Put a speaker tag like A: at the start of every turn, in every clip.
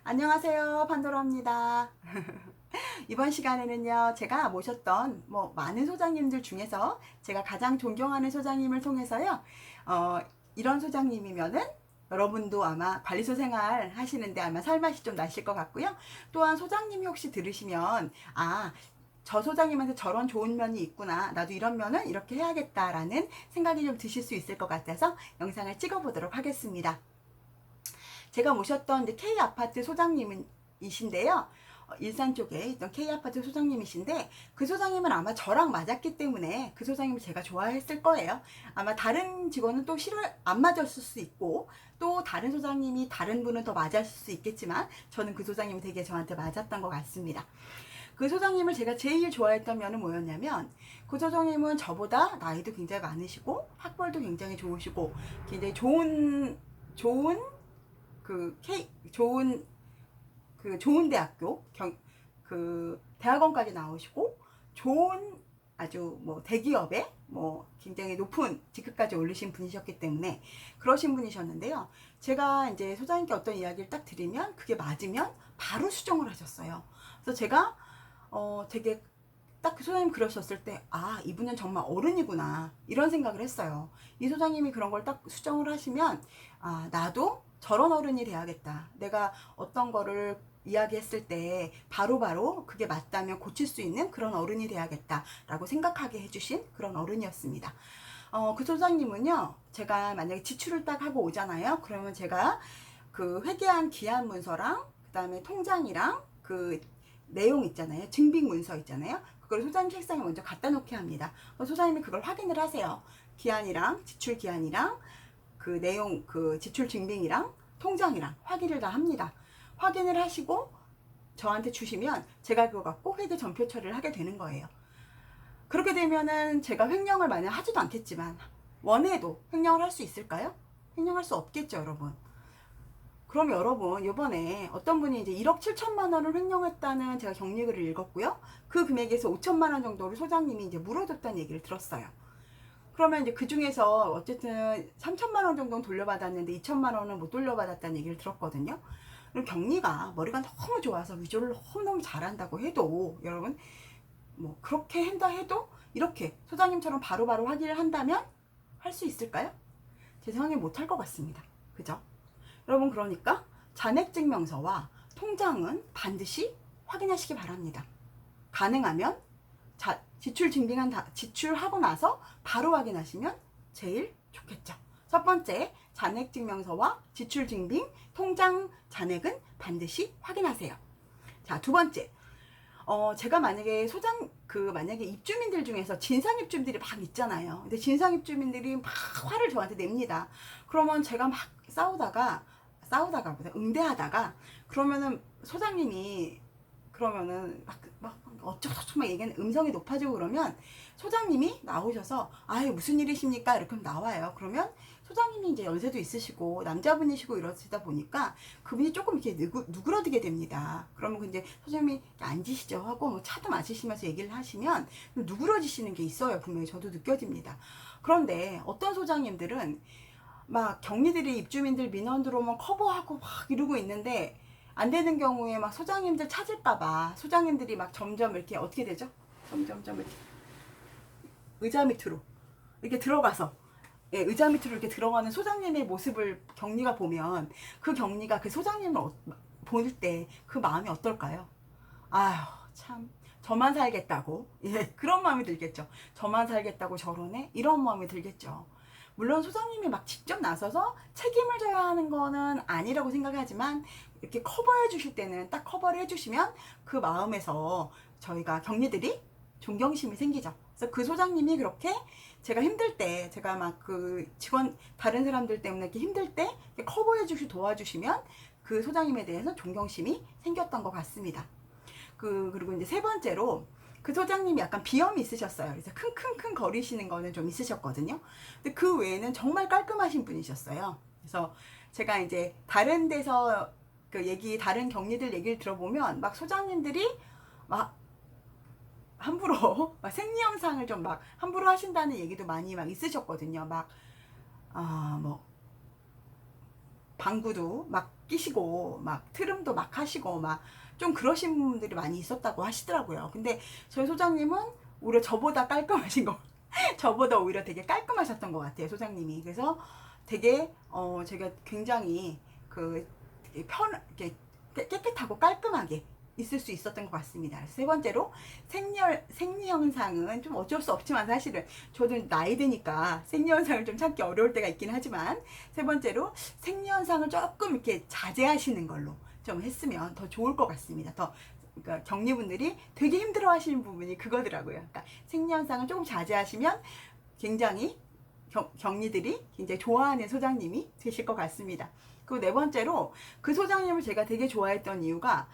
A: 안녕하세요, 판도라입니다. 이번 시간에는요, 제가 모셨던 많은 소장님들 중에서 제가 가장 존경하는 소장님을 통해서요, 어, 이런 소장님이면은 여러분도 아마 관리소 생활 하시는데 아마 살맛이 좀 나실 것 같고요. 또한 소장님이 혹시 들으시면, 저 소장님한테 저런 좋은 면이 있구나. 나도 이런 면은 이렇게 해야겠다라는 생각이 좀 드실 수 있을 것 같아서 영상을 찍어보도록 하겠습니다. 제가 모셨던 이제 K아파트 소장님이신데요. 일산 쪽에 있던 K아파트 소장님이신데 그 소장님은 아마 저랑 맞았기 때문에 그 소장님을 제가 좋아했을 거예요. 아마 다른 직원은 또 싫어 안 맞았을 수 있고 또 다른 소장님이 다른 분은 더 맞았을 수 있겠지만 저는 그 소장님이 되게 저한테 맞았던 것 같습니다. 그 소장님을 제가 제일 좋아했던 면은 뭐였냐면 그 소장님은 저보다 나이도 굉장히 많으시고 학벌도 굉장히 좋으시고 굉장히 좋은 좋은 대학교 대학원까지 나오시고 좋은 아주 대기업에 굉장히 높은 직급까지 올리신 분이셨기 때문에 그러신 분이셨는데요. 제가 이제 소장님께 어떤 이야기를 딱 드리면 그게 맞으면 바로 수정을 하셨어요. 그래서 제가 되게 딱 그 소장님 그러셨을 때, 이분은 정말 어른이구나. 이런 생각을 했어요. 이 소장님이 그런 걸 딱 수정을 하시면, 나도 저런 어른이 돼야겠다. 내가 어떤 거를 이야기했을 때 바로바로 그게 맞다면 고칠 수 있는 그런 어른이 돼야겠다. 라고 생각하게 해주신 그런 어른이었습니다. 그 소장님은요, 제가 만약에 지출을 딱 하고 오잖아요. 그러면 제가 그 회계한 기한 문서랑, 그 다음에 통장이랑 그 내용 있잖아요. 증빙 문서 있잖아요. 그걸 소장님 책상에 먼저 갖다 놓게 합니다. 소장님이 그걸 확인을 하세요. 기한이랑 지출 기한이랑 그 내용 그 지출 증빙이랑 통장이랑 확인을 다 합니다. 확인을 하시고 저한테 주시면 제가 그거 갖고 회계 전표 처리를 하게 되는 거예요. 그렇게 되면은 제가 횡령을 만약 하지도 않겠지만 원해도 횡령을 할 수 있을까요? 횡령할 수 없겠죠, 여러분. 그럼 여러분, 이번에 어떤 분이 이제 1억 7천만 원을 횡령했다는 제가 경리글을 읽었고요. 그 금액에서 5천만 원 정도를 소장님이 이제 물어줬다는 얘기를 들었어요. 그러면 이제 그 중에서 어쨌든 3천만 원 정도는 돌려받았는데 2천만 원은 못 돌려받았다는 얘기를 들었거든요. 그럼 경리가 머리가 너무 좋아서 위조를 너무너무 잘한다고 해도 여러분, 그렇게 한다 해도 이렇게 소장님처럼 바로바로 확인을 한다면 할 수 있을까요? 제 생각에 못할 것 같습니다. 그죠? 여러분, 그러니까 잔액증명서와 통장은 반드시 확인하시기 바랍니다. 가능하면 지출하고 나서 바로 확인하시면 제일 좋겠죠. 첫 번째, 잔액증명서와 지출증빙, 통장 잔액은 반드시 확인하세요. 자, 두 번째, 제가 만약에 만약에 입주민들 중에서 진상입주민들이 막 있잖아요. 근데 진상입주민들이 막 화를 저한테 냅니다. 그러면 제가 막 싸우다가 응대하다가 그러면은 소장님이 그러면은 막 어쩌고저쩌고 막 얘기하는 음성이 높아지고 그러면 소장님이 나오셔서 무슨 일이십니까? 이렇게 나와요. 그러면 소장님이 이제 연세도 있으시고 남자분이시고 이러시다 보니까 그분이 조금 이렇게 누그러지게 됩니다. 그러면 이제 소장님이 앉으시죠 하고 차도 마시시면서 얘기를 하시면 누그러지시는 게 있어요. 분명히 저도 느껴집니다. 그런데 어떤 소장님들은 막 격리들이 입주민들 민원 들어오면 커버하고 막 이러고 있는데 안 되는 경우에 막 소장님들 찾을까봐 소장님들이 막 점점 이렇게 어떻게 되죠? 점점점 이렇게 의자 밑으로 이렇게 들어가서 의자 밑으로 이렇게 들어가는 소장님의 모습을 격리가 보면 그 격리가 그 소장님을 볼 때 그 마음이 어떨까요? 아휴 참 저만 살겠다고 그런 마음이 들겠죠. 저만 살겠다고 저러네 이런 마음이 들겠죠. 물론 소장님이 막 직접 나서서 책임을 져야 하는 거는 아니라고 생각하지만 이렇게 커버해 주실 때는 딱 커버를 해 주시면 그 마음에서 저희가 격리들이 존경심이 생기죠. 그래서 그 소장님이 그렇게 제가 힘들 때 제가 막 그 직원 다른 사람들 때문에 이렇게 힘들 때 커버해 주시 도와주시면 그 소장님에 대해서 존경심이 생겼던 것 같습니다. 그리고 이제 세 번째로 그 소장님이 약간 비염이 있으셨어요. 그래서 킁킁킁 거리시는 거는 좀 있으셨거든요. 근데 그 외에는 정말 깔끔하신 분이셨어요. 그래서 제가 이제 다른 데서 다른 격리들 얘기를 들어보면 막 소장님들이 막 함부로 막 생리현상을 좀 막 함부로 하신다는 얘기도 많이 막 있으셨거든요. 막, 방구도 막 끼시고 막 트름도 막 하시고 막 좀 그러신 분들이 많이 있었다고 하시더라고요. 근데 저희 소장님은 오히려 저보다 깔끔하신 거 저보다 오히려 되게 깔끔하셨던 것 같아요, 소장님이. 그래서 되게 제가 굉장히 그 되게 이렇게 깨끗하고 깔끔하게 있을 수 있었던 것 같습니다. 세 번째로 생리현상은 좀 어쩔 수 없지만 사실은 저도 나이 드니까 생리현상을 좀 찾기 어려울 때가 있긴 하지만, 세 번째로 생리현상을 조금 이렇게 자제하시는 걸로 좀 했으면 더 좋을 것 같습니다. 그러니까 격리분들이 되게 힘들어 하시는 부분이 그거더라고요. 그러니까 생리현상을 조금 자제하시면 굉장히 격리들이 굉장히 좋아하는 소장님이 되실 것 같습니다. 그리고 네 번째로 그 소장님을 제가 되게 좋아했던 이유가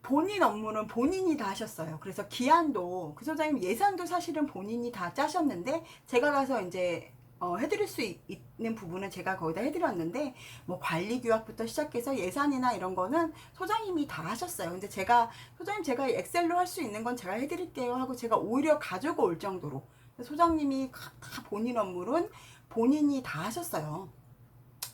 A: 본인 업무는 본인이 다 하셨어요. 그래서 기한도 그 소장님 예산도 사실은 본인이 다 짜셨는데 제가 가서 이제 해드릴 수 있는 부분은 제가 거기다 해드렸는데, 뭐 관리 규약부터 시작해서 예산이나 이런 거는 소장님이 다 하셨어요. 근데 소장님 제가 엑셀로 할 수 있는 건 제가 해드릴게요 하고 제가 오히려 가지고 올 정도로 소장님이 다 본인 업무는 본인이 다 하셨어요.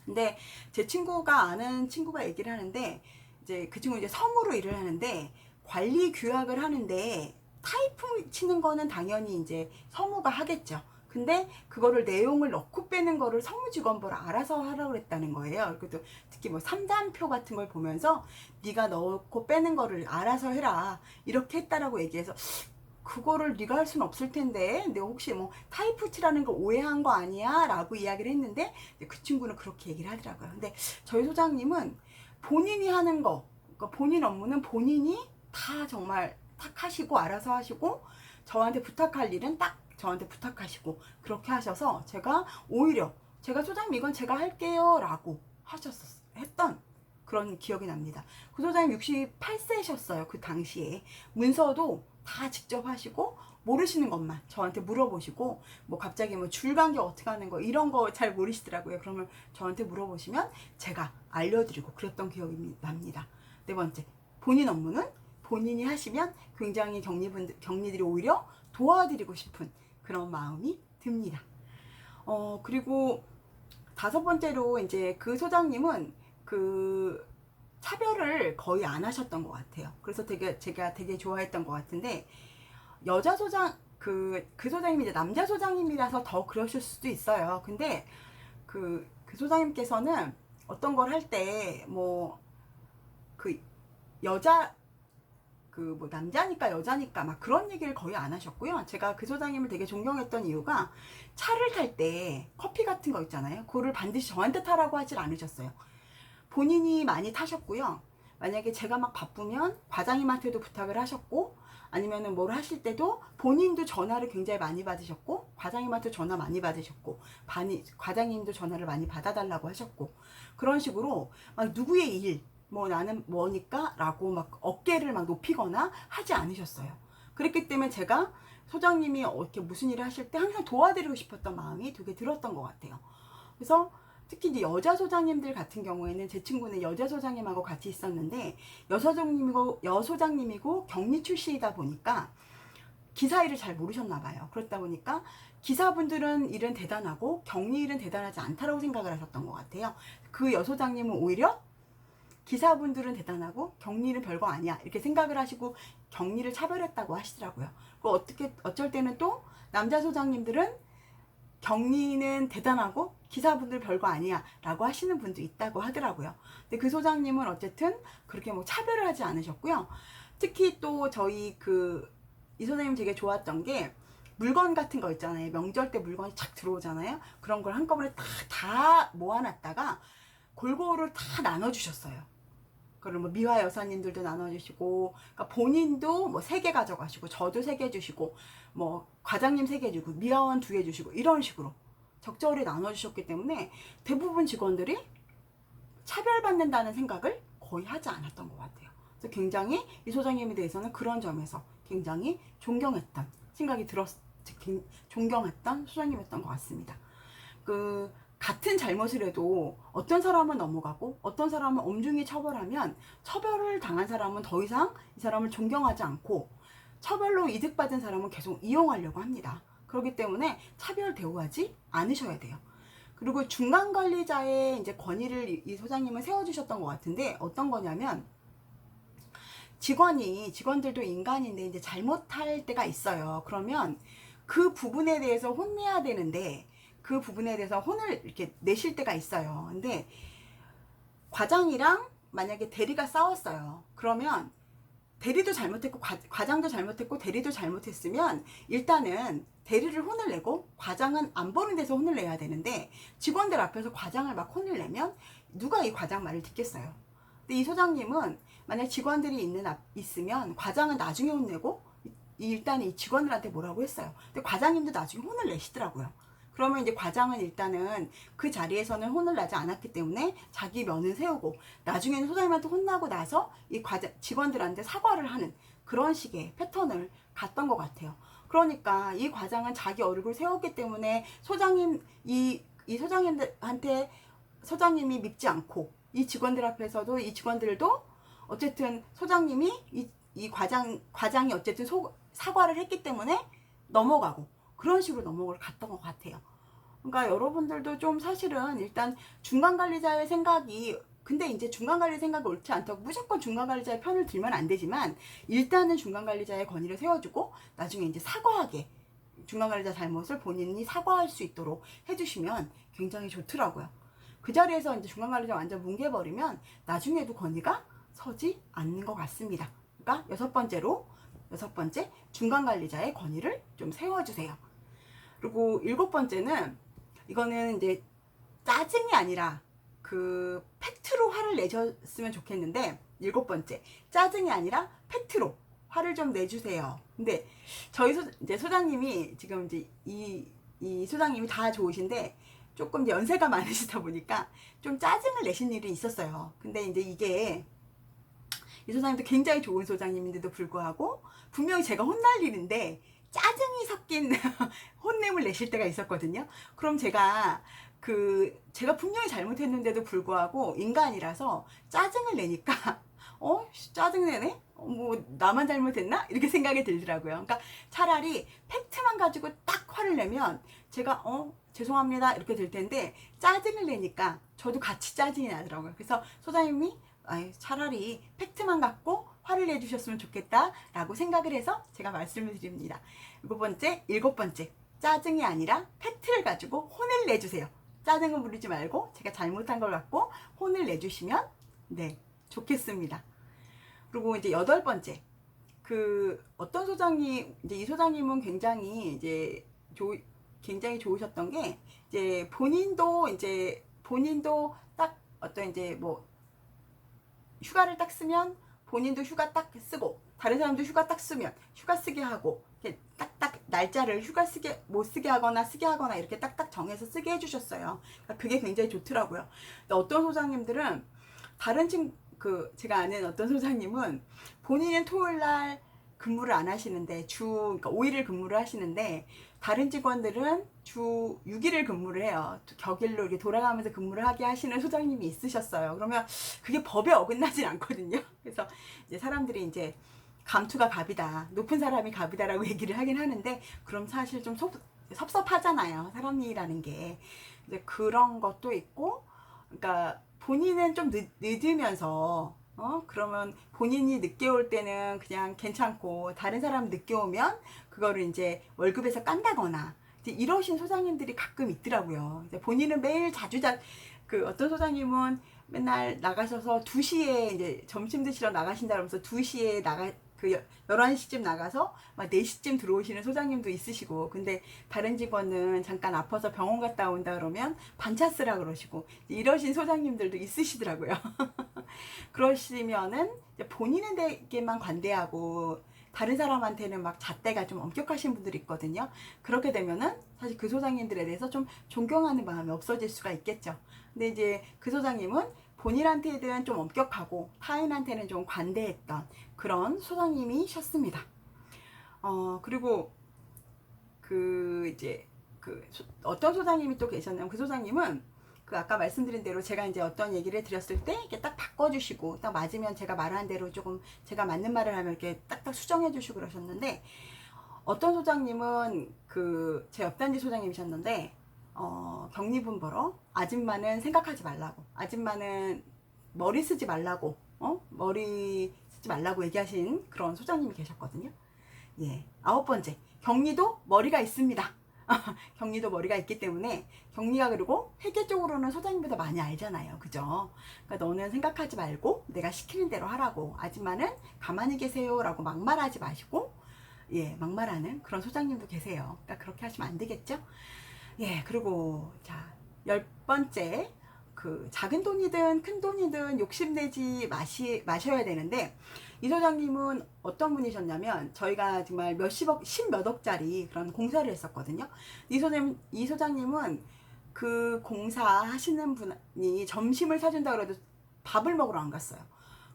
A: 근데 제 친구가 아는 친구가 얘기를 하는데, 이제 그 친구 이제 섬으로 일을 하는데 관리 규약을 하는데 타이핑 치는 거는 당연히 이제 서무가 하겠죠. 근데 그거를 내용을 넣고 빼는 거를 성무직원부로 알아서 하라고 그랬다는 거예요. 그래도 특히 뭐 3단표 같은 걸 보면서 네가 넣고 빼는 거를 알아서 해라 이렇게 했다라고 얘기해서, 그거를 네가 할 수는 없을 텐데 내가 혹시 뭐 타이프치라는 걸 오해한 거 아니야? 라고 이야기를 했는데 그 친구는 그렇게 얘기를 하더라고요. 근데 저희 소장님은 본인이 하는 거, 그러니까 본인 업무는 본인이 다 정말 탁 하시고 알아서 하시고, 저한테 부탁할 일은 딱 저한테 부탁하시고 그렇게 하셔서 제가 오히려 제가 소장님 이건 제가 할게요 라고 했던 그런 기억이 납니다. 그 소장님 68세셨어요. 그 당시에 문서도 다 직접 하시고 모르시는 것만 저한테 물어보시고, 뭐 갑자기 뭐 줄간격 어떻게 하는 거 이런 거 잘 모르시더라고요. 그러면 저한테 물어보시면 제가 알려드리고 그랬던 기억이 납니다. 네 번째, 본인 업무는 본인이 하시면 굉장히 격리들이 오히려 도와드리고 싶은 그런 마음이 듭니다. 그리고 다섯 번째로 이제 그 소장님은 그 차별을 거의 안 하셨던 것 같아요. 그래서 제가 되게 좋아했던 것 같은데, 여자 소장 그 소장님이 이제 남자 소장님이라서 더 그러실 수도 있어요. 근데 그 소장님께서는 어떤 걸 할 때 뭐 그 여자 뭐 남자니까 여자니까 막 그런 얘기를 거의 안 하셨고요. 제가 그 소장님을 되게 존경했던 이유가 차를 탈 때 커피 같은 거 있잖아요. 그거를 반드시 저한테 타라고 하질 않으셨어요. 본인이 많이 타셨고요. 만약에 제가 막 바쁘면 과장님한테도 부탁을 하셨고, 아니면은 뭘 하실 때도 본인도 전화를 굉장히 많이 받으셨고, 과장님한테 전화 많이 받으셨고, 과장님도 전화를 많이 받아달라고 하셨고, 그런 식으로 막 누구의 일, 뭐 나는 뭐니까 라고 막 어깨를 막 높이거나 하지 않으셨어요. 그랬기 때문에 제가 소장님이 이렇게 무슨 일을 하실 때 항상 도와드리고 싶었던 마음이 되게 들었던 것 같아요. 그래서 특히 이제 여자 소장님들 같은 경우에는, 제 친구는 여자 소장님하고 같이 있었는데 여소장님이고 격리 출신이다 보니까 기사 일을 잘 모르셨나 봐요. 그렇다 보니까 기사분들은 일은 대단하고 격리 일은 대단하지 않다라고 생각을 하셨던 것 같아요. 그 여소장님은 오히려 기사분들은 대단하고 격리는 별거 아니야 이렇게 생각을 하시고 격리를 차별했다고 하시더라고요. 어쩔 때는 또 남자 소장님들은 격리는 대단하고 기사분들 별거 아니야 라고 하시는 분도 있다고 하더라고요. 근데 그 소장님은 어쨌든 그렇게 뭐 차별을 하지 않으셨고요. 특히 또 저희 이 소장님 되게 좋았던 게, 물건 같은 거 있잖아요. 명절 때 물건이 착 들어오잖아요. 그런 걸 한꺼번에 다 모아놨다가 골고루 다 나눠주셨어요. 그걸 뭐 미화 여사님들도 나눠주시고, 그러니까 본인도 뭐 3개 가져가시고, 저도 3개 주시고, 뭐 과장님 3개 주고, 미화원 2개 주시고, 이런 식으로 적절히 나눠주셨기 때문에 대부분 직원들이 차별받는다는 생각을 거의 하지 않았던 것 같아요. 그래서 굉장히 이 소장님에 대해서는 그런 점에서 굉장히 존경했던 존경했던 소장님이었던 것 같습니다. 같은 잘못을 해도 어떤 사람은 넘어가고 어떤 사람은 엄중히 처벌하면, 처벌을 당한 사람은 더 이상 이 사람을 존경하지 않고 처벌로 이득받은 사람은 계속 이용하려고 합니다. 그렇기 때문에 차별 대우하지 않으셔야 돼요. 그리고 중간 관리자의 이제 권위를 이 소장님은 세워주셨던 것 같은데, 어떤 거냐면, 직원들도 인간인데 이제 잘못할 때가 있어요. 그러면 그 부분에 대해서 혼내야 되는데, 그 부분에 대해서 혼을 이렇게 내실 때가 있어요. 근데 과장이랑 만약에 대리가 싸웠어요. 그러면 대리도 잘못했고 과장도 잘못했고 대리도 잘못했으면 일단은 대리를 혼을 내고 과장은 안 보는 데서 혼을 내야 되는데, 직원들 앞에서 과장을 막 혼을 내면 누가 이 과장 말을 듣겠어요. 근데 이 소장님은 만약 직원들이 있으면 과장은 나중에 혼내고 일단 이 직원들한테 뭐라고 했어요. 근데 과장님도 나중에 혼을 내시더라고요. 그러면 이제 과장은 일단은 그 자리에서는 혼을 나지 않았기 때문에 자기 면을 세우고, 나중에는 소장님한테 혼나고 나서 이 직원들한테 사과를 하는 그런 식의 패턴을 갔던 것 같아요. 그러니까 이 과장은 자기 얼굴 세웠기 때문에 이 소장님한테 소장님이 밉지 않고, 이 직원들 앞에서도 이 직원들도 어쨌든 소장님이 이 과장이 어쨌든 사과를 했기 때문에 넘어가고, 그런 식으로 넘어갈 갔던 것 같아요. 그러니까 여러분들도 좀 사실은 일단 중간관리자의 생각이, 근데 이제 중간관리 생각이 옳지 않다고 무조건 중간관리자의 편을 들면 안 되지만, 일단은 중간관리자의 권위를 세워주고 나중에 이제 사과하게, 중간관리자 잘못을 본인이 사과할 수 있도록 해주시면 굉장히 좋더라고요. 그 자리에서 이제 중간관리자 완전 뭉개버리면 나중에도 권위가 서지 않는 것 같습니다. 그러니까 여섯 번째, 중간관리자의 권위를 좀 세워주세요. 그리고 일곱 번째는, 이거는 이제 짜증이 아니라 그 팩트로 화를 내셨으면 좋겠는데, 일곱 번째, 짜증이 아니라 팩트로 화를 좀 내주세요. 근데 저희 이제 소장님이 지금 이제 이 소장님이 다 좋으신데 조금 이제 연세가 많으시다 보니까 좀 짜증을 내신 일이 있었어요. 근데 이제 이게 이 소장님도 굉장히 좋은 소장님인데도 불구하고 분명히 제가 혼날 일인데 짜증이 섞인 혼냄을 내실 때가 있었거든요. 그럼 제가 분명히 잘못했는데도 불구하고 인간이라서 짜증을 내니까 짜증내네? 뭐 나만 잘못했나? 이렇게 생각이 들더라고요. 그러니까 차라리 팩트만 가지고 딱 화를 내면 제가 죄송합니다 이렇게 될 텐데, 짜증을 내니까 저도 같이 짜증이 나더라고요. 그래서 소장님이 차라리 팩트만 갖고 화를 내주셨으면 좋겠다 라고 생각을 해서 제가 말씀을 드립니다. 일곱 번째, 짜증이 아니라 팩트를 가지고 혼을 내주세요. 짜증은 부리지 말고 제가 잘못한 걸 갖고 혼을 내주시면 좋겠습니다. 그리고 이제 여덟 번째, 어떤 소장님, 이제 이 소장님은 굉장히 굉장히 좋으셨던 게, 이제 본인도 딱 어떤 이제 뭐 휴가를 딱 쓰면 본인도 휴가 딱 쓰고, 다른 사람도 휴가 딱 쓰면 휴가 쓰게 하고, 이렇게 딱딱 날짜를 휴가 못 쓰게 하거나 쓰게 하거나 이렇게 딱딱 정해서 쓰게 해주셨어요. 그러니까 그게 굉장히 좋더라고요. 근데 어떤 소장님들은 제가 아는 어떤 소장님은 본인은 토요일 날 근무를 안 하시는데 그러니까 5일을 근무를 하시는데, 다른 직원들은 주 6일을 근무를 해요. 격일로 이렇게 돌아가면서 근무를 하게 하시는 소장님이 있으셨어요. 그러면 그게 법에 어긋나진 않거든요. 그래서 이제 사람들이 이제 감투가 갑이다, 높은 사람이 갑이다라고 얘기를 하긴 하는데, 그럼 사실 좀 섭섭하잖아요, 사람 일이라는 게. 이제 그런 것도 있고, 그러니까 본인은 좀 늦으면서 그러면 본인이 늦게 올 때는 그냥 괜찮고, 다른 사람 늦게 오면 그거를 이제 월급에서 깐다거나 이제 이러신 소장님들이 가끔 있더라고요. 이제 본인은 매일 어떤 소장님은 맨날 나가셔서 2시에 이제 점심 드시러 나가신다 그러면서 2시에 11시쯤 나가서 막 4시쯤 들어오시는 소장님도 있으시고, 근데 다른 직원은 잠깐 아파서 병원 갔다 온다 그러면 반차 쓰라 그러시고, 이러신 소장님들도 있으시더라고요. 그러시면은 본인에게만 관대하고 다른 사람한테는 막 잣대가 좀 엄격하신 분들이 있거든요. 그렇게 되면은 사실 그 소장님들에 대해서 좀 존경하는 마음이 없어질 수가 있겠죠. 근데 이제 그 소장님은 본인한테는 좀 엄격하고 타인한테는 좀 관대했던 그런 소장님이셨습니다. 그리고 어떤 소장님이 또 계셨냐면, 그 소장님은 아까 말씀드린 대로 제가 이제 어떤 얘기를 드렸을 때 이렇게 딱 바꿔주시고, 딱 맞으면 제가 말한 대로 조금 제가 맞는 말을 하면 이렇게 딱딱 수정해주시고 그러셨는데, 어떤 소장님은 제 옆단지 소장님이셨는데, 격리분 보러 아줌마는 생각하지 말라고, 아줌마는 머리 쓰지 말라고, 머리 쓰지 말라고 얘기하신 그런 소장님이 계셨거든요. 예. 9번째, 격리도 머리가 있습니다. 격리도 머리가 있기 때문에, 격리가 그리고 회계 쪽으로는 소장님보다 많이 알잖아요. 그죠? 그러니까 너는 생각하지 말고 내가 시키는 대로 하라고, 아줌마는 가만히 계세요 라고 막말하지 마시고, 예, 막말하는 그런 소장님도 계세요. 그러니까 그렇게 하시면 안 되겠죠? 예, 그리고 자, 10번째, 그 작은 돈이든 큰 돈이든 욕심내지 마셔야 되는데, 이 소장님은 어떤 분이셨냐면, 저희가 정말 몇십억, 십몇억짜리 그런 공사를 했었거든요. 이 소장님은 그 공사 하시는 분이 점심을 사준다 그래도 밥을 먹으러 안 갔어요.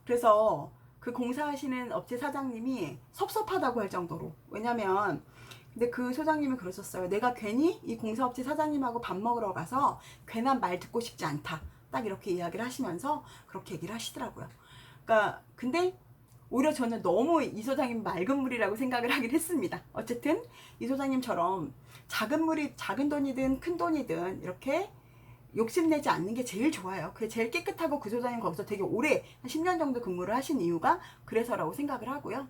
A: 그래서 그 공사하시는 업체 사장님이 섭섭하다고 할 정도로, 왜냐면 근데 그 소장님이 그러셨어요. 내가 괜히 이 공사업체 사장님하고 밥 먹으러 가서 괜한 말 듣고 싶지 않다. 딱 이렇게 이야기를 하시면서 그렇게 얘기를 하시더라고요. 그러니까 근데 오히려 저는 너무 이 소장님 맑은 물이라고 생각을 하긴 했습니다. 어쨌든 이 소장님처럼 작은 돈이든 큰 돈이든 이렇게 욕심내지 않는 게 제일 좋아요. 그게 제일 깨끗하고, 그 소장님 거기서 되게 오래 한 10년 정도 근무를 하신 이유가 그래서라고 생각을 하고요.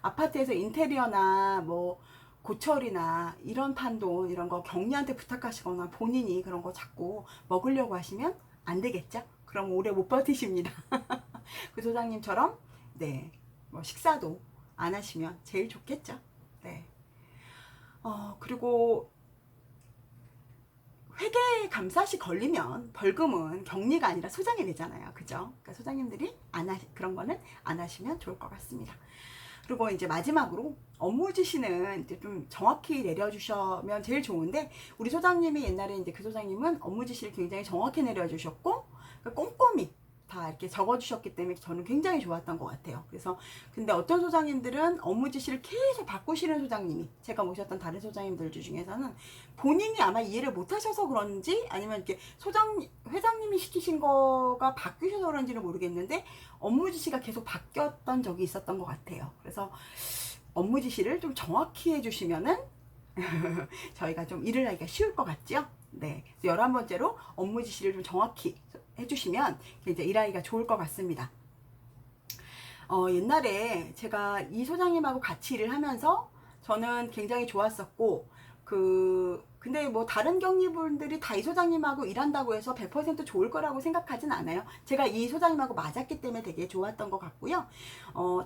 A: 아파트에서 인테리어나 뭐 고철이나 이런 판돈 이런 거 격리한테 부탁하시거나 본인이 그런 거 자꾸 먹으려고 하시면 안 되겠죠? 그럼 오래 못 버티십니다. 그 소장님처럼 네, 뭐 식사도 안 하시면 제일 좋겠죠. 네. 그리고 회계 감사시 걸리면 벌금은 격리가 아니라 소장이 내잖아요. 그죠? 그러니까 소장님들이 그런 거는 안 하시면 좋을 것 같습니다. 그리고 이제 마지막으로 업무 지시는 이제 좀 정확히 내려주시면 제일 좋은데, 우리 소장님이 옛날에 이제 그 소장님은 업무 지시를 굉장히 정확히 내려주셨고, 그러니까 꼼꼼히 다 이렇게 적어주셨기 때문에 저는 굉장히 좋았던 것 같아요. 그래서 근데 어떤 소장님들은 업무 지시를 계속 바꾸시는 소장님이, 제가 모셨던 다른 소장님들 중에서는 본인이 아마 이해를 못하셔서 그런지, 아니면 이렇게 회장님이 시키신 거가 바뀌셔서 그런지는 모르겠는데 업무 지시가 계속 바뀌었던 적이 있었던 것 같아요. 그래서 업무 지시를 좀 정확히 해주시면은 저희가 좀 일을 하기가 쉬울 것 같죠? 네. 11번째로 업무 지시를 좀 정확히 해주시면 이제 일하기가 좋을 것 같습니다. 옛날에 제가 이 소장님하고 같이 일을 하면서 저는 굉장히 좋았었고, 근데 뭐 다른 격리분들이 다 이 소장님하고 일한다고 해서 100% 좋을 거라고 생각하진 않아요. 제가 이 소장님하고 맞았기 때문에 되게 좋았던 것 같고요.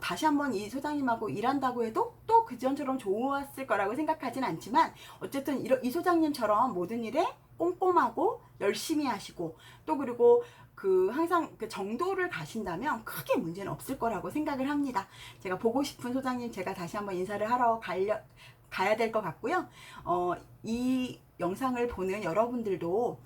A: 다시 한번 이 소장님하고 일한다고 해도 또 그전처럼 좋았을 거라고 생각하진 않지만, 어쨌든 이 소장님처럼 모든 일에 꼼꼼하고 열심히 하시고, 또 그리고 항상 그 정도를 가신다면 크게 문제는 없을 거라고 생각을 합니다. 제가 보고 싶은 소장님, 제가 다시 한번 인사를 하러 가야 될 것 같고요. 이 영상을 보는 여러분들도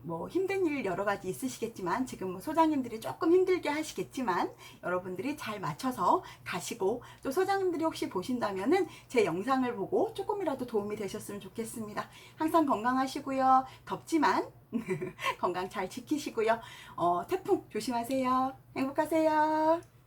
A: 뭐 힘든 일 여러 가지 있으시겠지만, 지금 뭐 소장님들이 조금 힘들게 하시겠지만 여러분들이 잘 맞춰서 가시고, 또 소장님들이 혹시 보신다면은 제 영상을 보고 조금이라도 도움이 되셨으면 좋겠습니다. 항상 건강하시고요. 덥지만 건강 잘 지키시고요. 태풍 조심하세요. 행복하세요.